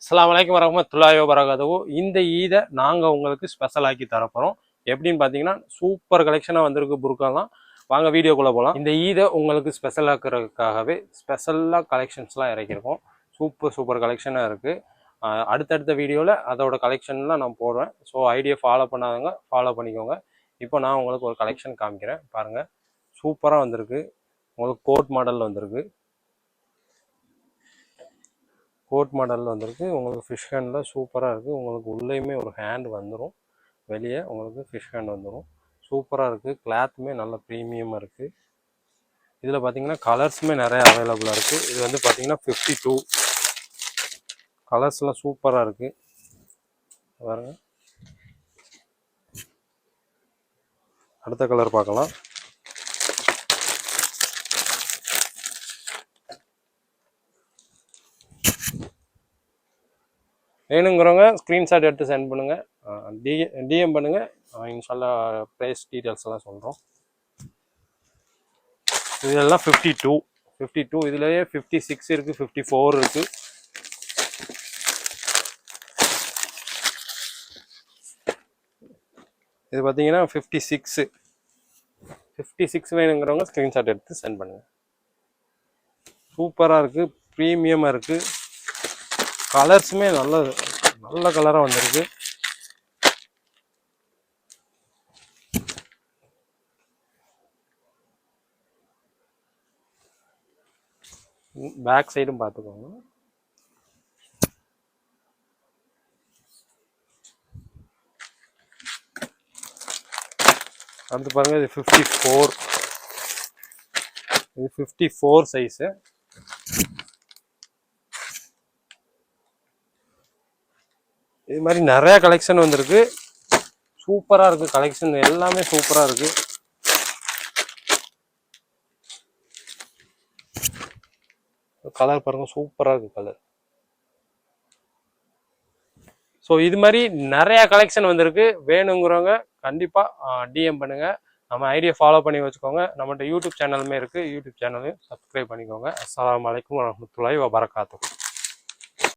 அஸ்ஸலாமு அலைக்கும் வரஹ்மத்துல்லாஹி வபரகாத்துஹு. இந்த ஈதை நாங்கள் உங்களுக்கு ஸ்பெஷல் ஆக்கி தரப்போகிறோம். எப்படின்னு பார்த்தீங்கன்னா சூப்பர் கலெக்ஷனாக வந்திருக்கு புர்காலாம். வாங்க வீடியோக்குள்ளே போகலாம். இந்த ஈதை உங்களுக்கு ஸ்பெஷல் ஆக்குறதுக்காகவே ஸ்பெஷலாக கலெக்ஷன்ஸ்லாம் இறக்கியிருக்கோம். சூப்பர் கலெக்ஷனாக இருக்குது. அடுத்தடுத்த வீடியோவில் அதோட கலெக்ஷன்லாம் நான் போடுவேன். ஸோ ஐடியா ஃபாலோ பண்ணாதவங்க ஃபாலோ பண்ணிக்கோங்க. இப்போ நான் உங்களுக்கு ஒரு கலெக்ஷன் காமிக்கிறேன் பாருங்கள். சூப்பராக வந்திருக்கு. உங்களுக்கு கோட் மாடலில் வந்திருக்கு. கோட் மாடலில் வந்திருக்கு. உங்களுக்கு ஃபிஷ் ஹேண்டில் சூப்பராக இருக்குது. உங்களுக்கு உள்ளேயுமே ஒரு ஹேண்ட் வந்துடும். வெளியே உங்களுக்கு ஃபிஷ் ஹேண்ட் வந்துடும். சூப்பராக இருக்குது. கிளாத்துமே நல்ல ப்ரீமியமாக இருக்குது. இதில் பார்த்தீங்கன்னா கலர்ஸுமே நிறைய அவைலபிளாக இருக்குது. இது வந்து பார்த்தீங்கன்னா 52 கலர்ஸ்லாம் சூப்பராக இருக்குது. பாருங்க, அடுத்த கலர் பார்க்கலாம். வேணுங்கிறவங்க ஸ்க்ரீன்ஷாட் எடுத்து சென்ட் பண்ணுங்கள், டிஎம் பண்ணுங்கள். இன்ஷால்லா ப்ரைஸ் டீட்டெயில்ஸ் எல்லாம் சொல்கிறோம். இதெல்லாம் 52 இதுலேயே 56 இருக்குது, 54 இருக்குது. இது பார்த்தீங்கன்னா 56 வேணுங்கிறவங்க ஸ்க்ரீன்ஷாட் எடுத்து சென்ட் பண்ணுங்கள். சூப்பராக இருக்குது, ப்ரீமியமாக இருக்குது. கலர்ஸுமே நல்ல கலராக வந்திருக்கு. பேக் சைடும் பார்த்துக்கோங்க. அடுத்து பாருங்கள், இது 54 சைஸு. இது மாதிரி நிறைய கலெக்ஷன் வந்திருக்கு. சூப்பராக இருக்குது. கலெக்ஷன் எல்லாமே சூப்பராக இருக்குது. கலர் பாருங்கள், சூப்பராக இருக்குது கலர். ஸோ இது மாதிரி நிறையா கலெக்ஷன் வந்திருக்கு. வேணுங்கிறவங்க கண்டிப்பாக டிஎம் பண்ணுங்கள். நம்ம ஐடியா ஃபாலோ பண்ணி வச்சுக்கோங்க. நம்மகிட்ட யூடியூப் சேனலுமே இருக்குது. யூடியூப் சேனலையும் சப்ஸ்கிரைப் பண்ணிக்கோங்க. அஸ்ஸலாமு அலைக்கும் வரஹ்மத்துல்லாஹி வபரகாத்துஹு.